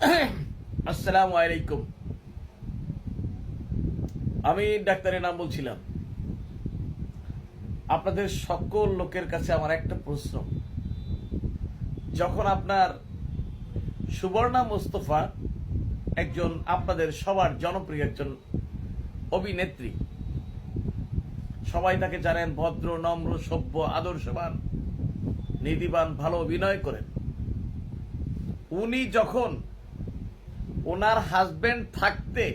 আসসালামু আলাইকুম। আমি ডাক্তার এনাম বলছিলাম। আপনাদের সকল লোকের কাছে আমার একটা প্রশ্ন, যখন আপনার সুবর্ণা মোস্তফা একজন আপনাদের সবার জনপ্রিয় একজন অভিনেত্রী, সবাই তাকে জানেন ভদ্র, নম্র, সভ্য, আদর্শবান, নীতিবান, ভালো অভিনয় করেন। উনি যখন ওনার হাজবেন্ড থাকতে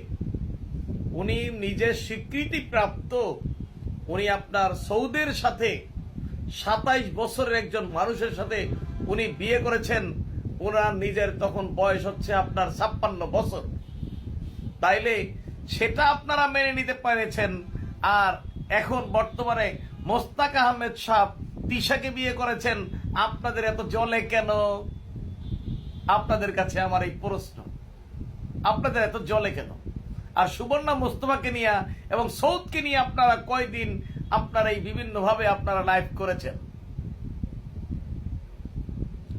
উনি নিজের স্বীকৃতি প্রাপ্ত, উনি আপনার সৌদের সাথে 27 বছরের একজন মানুষের সাথে উনি বিয়ে করেছেন। ওনার নিজের তখন বয়স হচ্ছে আপনার 56 বছর। তাইলে সেটা আপনারা মেনে নিতে পেরেছেন। আর এখন বর্তমানে মোস্তাক আহমেদ সাহেব তিশাকে বিয়ে করেছেন, আপনাদের এত জ্বলে কেন? আপনাদের কাছে আমার এই প্রশ্ন, আপনাদের এত জ্বলে কেন? আর সুবর্ণা মোস্তফাকে নিয়ে এবং সৌদকে নিয়ে আপনারা কয়দিন আপনারা এই বিভিন্ন ভাবে আপনারা লাইভ করেছেন।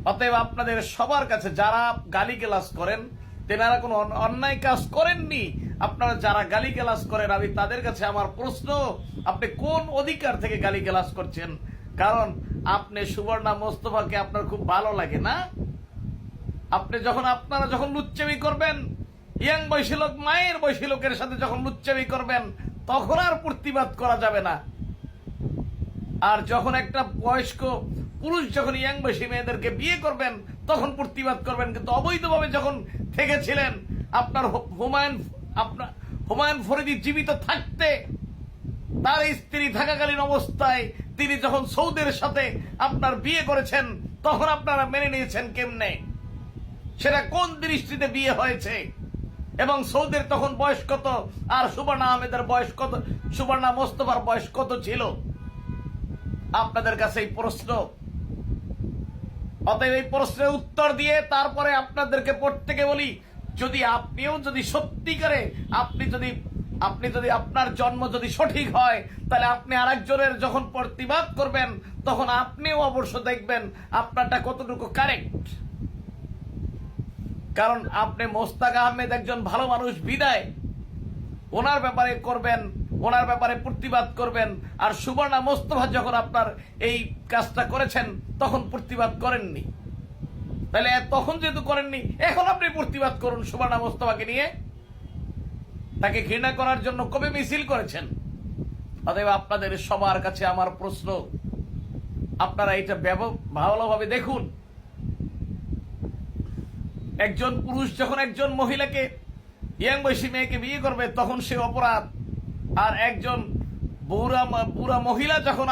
অতএব আপনাদের সবার কাছে যারা গালিগালাজ করেন, তেনারা কোনো অন্যায় কাজ করেননি। আপনারা যারা গালিগালাজ করেন, আমি তাদের কাছে আমার প্রশ্ন, আপনি কোন অধিকার থেকে গালিগালাজ করছেন? কারণ আপনি সুবর্ণা মোস্তফাকে আপনার খুব ভালো লাগে না? আপনারা যখন লুচ্চামি করবেন, ইয়াং বয়সী লোক মায়ের বয়সী লোকের সাথে যখন লুচ্চামি করবেন, তখন আর প্রতিবাদ করা যাবে না। আর যখন একটা বয়স্ক পুরুষ যখন ইয়াং বয়সী মেয়েদেরকে বিয়ে করবেন, তখন প্রতিবাদ করবেন। কিন্তু অবৈধভাবে যখন থেকেছিলেন, আপনার হুমায়ুন ফরিদি জীবিত থাকতে, তার স্ত্রী থাকাকালীন অবস্থায় তিনি যখন সৌদের সাথে আপনার বিয়ে করেছেন, তখন আপনারা মেনে নিয়েছেন কেমনে? সেটা কোন দৃষ্টিতে বিয়ে হয়েছে? এবং সৌদের তখন বয়স কত, আর সুবর্ণা আহমেদের বয়স কত, সুবর্ণা মোস্তফার বয়স কত ছিল? আপনাদের কাছে এই প্রশ্ন। অতএব এই প্রশ্নের উত্তর দিয়ে তারপরে আপনাদেরকে প্রত্যেকে বলি, যদি আপনিও যদি সত্যিকারে আপনি যদি আপনার জন্ম যদি সঠিক হয়, তাহলে আপনি আরেকজনের যখন প্রতিবাদ করবেন, তখন আপনিও অবশ্য দেখবেন আপনারটা কতটুকু কারেক্ট। কারণ আপনি মোস্তাক আহমেদ একজন ভালো মানুষ বিদায় ওনার ব্যাপারে করবেন, ওনার ব্যাপারে প্রতিবাদ করবেন। আর সুবর্ণা মোস্তফা যখন আপনার এই কাজটা করেছেন, তখন প্রতিবাদ করেননি। তাহলে তখন যেহেতু করেননি, এখন আপনি প্রতিবাদ করুন সুবর্ণা মোস্তফাকে নিয়ে। তাকে ঘৃণা করার জন্য কবে মিছিল করেছেন? অতএব আপনাদের সবার কাছে আমার প্রশ্ন, আপনারা এটা ভালোভাবে দেখুন। একজন পুরুষ যখন একজন মহিলাকে, ইয়াং বয়সী মেয়েকে বিয়ে করবে, তখন সে অপরাধ। আর একজন বুড়া মহিলা যখন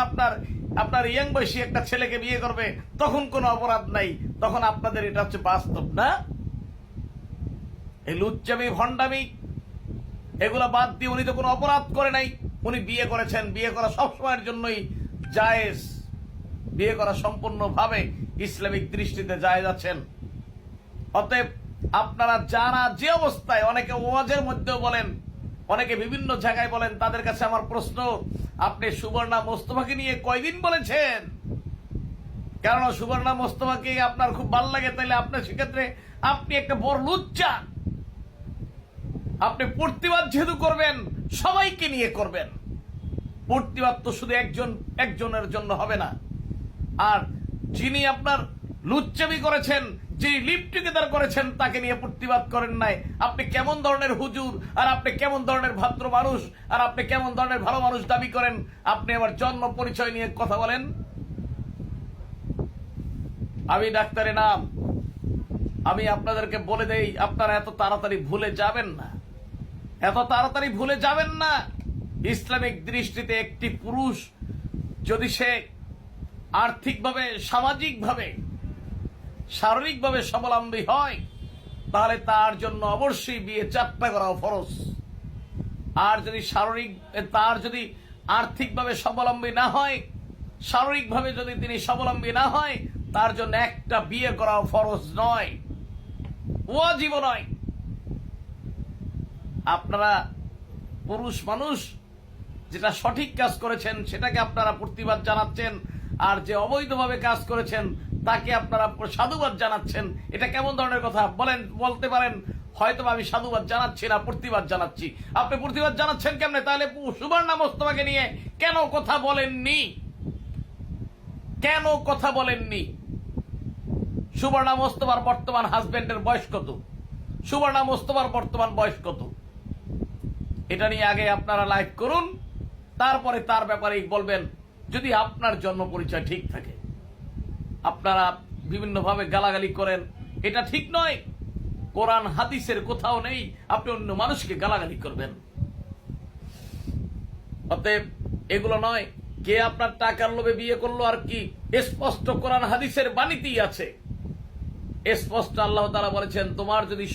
আপনার ইয়াং বয়সী একটা ছেলেকে বিয়ে করবে, তখন কোনো অপরাধ নাই। তখন আপনাদের এটা হচ্ছে বাস্তব না? এই লুচ্চামি ভণ্ডামি এগুলা বাদ দিয়ে উনি তো কোনো অপরাধ করে নাই, উনি বিয়ে করেছেন। বিয়ে করা সবসময়ের জন্যই জায়েজ, বিয়ে করা সম্পূর্ণভাবে ইসলামিক দৃষ্টিতে জায়েজ আছেন। অতএব আপনারা যারা যে অবস্থায়, অনেকে ওয়াজের মধ্যেও বলেন, অনেকে বিভিন্ন জায়গায় বলেন, তাদের কাছে আমার প্রশ্ন, আপনি সুবর্ণা মোস্তফাকে নিয়ে কয়দিন বলেছেন? কারণ সুবর্ণা মোস্তফাকে আপনার খুব ভালো লাগে, তাইলে আপনার সেক্ষেত্রে আপনি একটা বড় লুচ্চা। আপনি প্রতিবাদ যেহেতু করবেন, সবাইকে নিয়ে করবেন। প্রতিবাদ তো শুধু একজনের জন্য হবে না। আর যিনি আপনার লুচ্চামি করেছেন, যিনি লিভ টুগেদার করেছেন, তাকে নিয়ে প্রতিবাদ করেন নাই। আপনি কেমন ধরনের হুজুর, আর আপনি কেমন ধরনের ভদ্র মানুষ, আর আপনি কেমন ধরনের ভালো মানুষ দাবি করেন? আপনি আবার জন্ম পরিচয় নিয়ে কথা বলেন। আমি ডাক্তার এনাম, আমি আপনাদেরকে বলে দেই, আপনারা এত তাড়াতাড়ি ভুলে যাবেন না, এত তাড়াতাড়ি ভুলে যাবেন না। ইসলামিক দৃষ্টিতে একটি পুরুষ যদি সে আর্থিকভাবে, সামাজিকভাবে, শারীরিকভাবে স্বাবলম্বী হয়, তাহলে তার জন্য অবশ্যই বিয়ে 4টা করা ফরজ। আর যদি আর্থিকভাবে স্বাবলম্বী না হয়, শারীরিকভাবে যদি তিনি স্বাবলম্বী না হয়, তার জন্য একটা বিয়ে করা ফরজ নয়, ওয়াজিব নয়। আপনারা পুরুষ মানুষ যেটা সঠিক কাজ করেছেন, সেটাকে আপনারা প্রতিবাদ জানাচ্ছেন। আর যে অবৈধভাবে কাজ করেছেন, তাকে আপনারা সাধুবাদ জানাচ্ছেন, এটা কেমন ধরনের কথা বলেন? বলতে পারেন হয়তো আমি সাধুবাদ জানাচ্ছি না, প্রতিবাদ জানাচ্ছি। আপনি প্রতিবাদ জানাচ্ছেন কেমনে? তাহলে সুবর্ণা মোস্তফাকে নিয়ে কেন কথা বলেননি? কেন কথা বলেননি? সুবর্ণা মোস্তফার বর্তমান হাজবেন্ডের বয়স কত? সুবর্ণা মোস্তফার বর্তমান বয়স কত? এটা নিয়ে আগে আপনারা লাইভ করুন, তারপরে তার ব্যাপারে বলবেন। যদি আপনার জন্ম পরিচয় ঠিক থাকে, আপনারা বিভিন্নভাবে গালাগালি করেন, এটা ঠিক নয়। কোরআন হাদিসের কোথাও নেই আপনি অন্য মানুষকে গালাগালি করবেন। অতএব এগুলো নয়। কে আপনার টাকার লোভে বিয়ে করলো আর কি? স্পষ্ট কোরআন হাদিসের বাণীতেই আছে, স্পষ্ট আল্লাহ তাআলা বলেছেন, তোমার যদি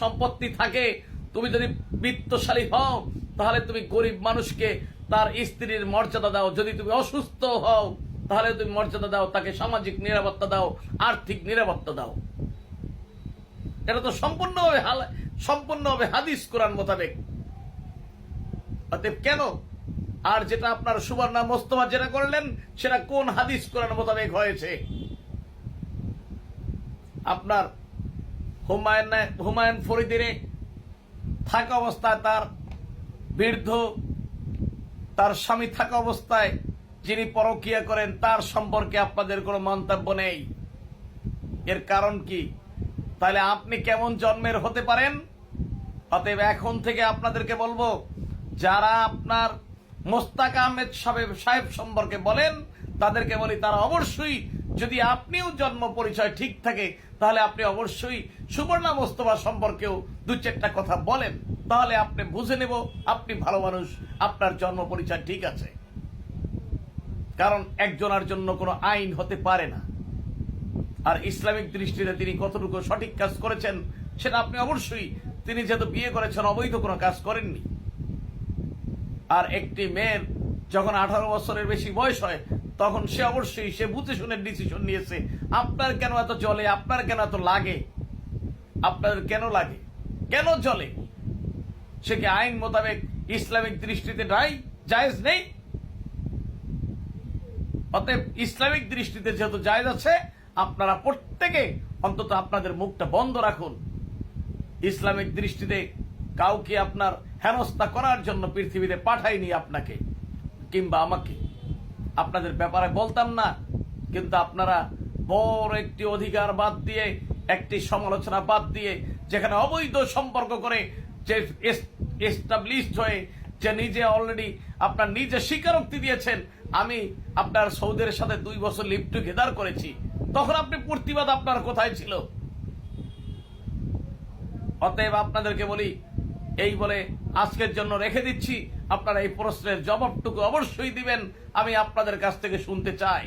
সম্পত্তি থাকে, তুমি যদি বিত্তশালী হও, তাহলে তুমি গরিব মানুষকে তার স্ত্রীর মর্যাদা দাও। যদি তুমি অসুস্থ হও, তাহলে তুমি মর্যাদা দাও, তাকে সামাজিক নিরাপত্তা দাও, আর্থিক নিরাপত্তা দাও। এটা তো সম্পূর্ণভাবে হাদিস কোরআন মোতাবেক। অতএব কেন? আর যেটা আপনার সুবর্ণা মোস্তফা যেটা করলেন, সেটা কোন হাদিস কোরআন মোতাবেক হয়েছে? আপনার হুমায়ুন ফরিদের থাকা অবস্থায় তার বৃদ্ধ তার স্বামী থাকা অবস্থায় যিনি পরকীয়া করেন, তার সম্পর্কে আপনাদের কোনো মন্তব্য নেই। এর কারণ কি? তাহলে আপনি কেমন জন্মের হতে পারেন? অতএব এখন থেকে আপনাদেরকে বলবো, যারা আপনার মোস্তাক আহমেদ সাহেব সম্পর্কে বলেন, তাদেরকে বলি, তারা অবশ্যই, যদি আপনিও জন্ম পরিচয় ঠিক থাকে, তাহলে আপনি অবশ্যই সুবর্ণা মোস্তফা সম্পর্কেও দু চারটা কথা বলেন। তাহলে আপনি বুঝে নেব আপনি ভালো মানুষ, আপনার জন্ম পরিচয় ঠিক আছে। কারণ একজনের জন্য কোনো আইন হতে পারে না। আর ইসলামিক দৃষ্টিতে তিনি কতটুকু সঠিক কাজ করেছেন সেটা আপনি অবশ্যই, তিনি যেহেতু বিয়ে করেছেন, অবৈধ কোনো কাজ করেননি। আর একটি মেয়ের যখন 18 বছরের বেশি বয়স হয়, তখন সে অবশ্যই সে বুঝে শুনে ডিসিশন নিয়েছে। আপনার কেন এত জ্বলে? আপনার কেন এত লাগে? আপনার কেন লাগে? কেন জ্বলে? সে কি আইন মোতাবেক ইসলামিক দৃষ্টিতে জায়েজ নেই? অতএব ইসলামিক দৃষ্টিতে যেহেতু জায়েজ আছে, আপনারা প্রত্যেকে অন্তত আপনাদের মুখটা বন্ধ রাখুন। ইসলামিক দৃষ্টিতে কাউকে আপনার হেনস্থা করার জন্য পৃথিবীতে পাঠাইনি আপনাকে কিংবা আমাকে। আপনাদের ব্যাপারে বলতাম না, কিন্তু আপনারা বড় একটি অধিকার বাদ দিয়ে, একটি সমালোচনা বাদ দিয়ে, যেখানে অবৈধ সম্পর্ক করে যে এস্টাবলিশড হয়ে, যে নিজে অলরেডি আপনার নিজে স্বীকারোক্তি দিয়েছেন, আমি আপনার সৌদের সাথে 2 বছর লিভ টুগেদার করেছি, তখন আপনি প্রতিবাদ আপনার কোথায় ছিল? অতএব আপনাদেরকে বলি, এই বলে আজকের জন্য রেখে দিচ্ছি। আপনারা এই প্রশ্নের জবাবটুকু অবশ্যই দিবেন, আমি আপনাদের কাছ থেকে শুনতে চাই।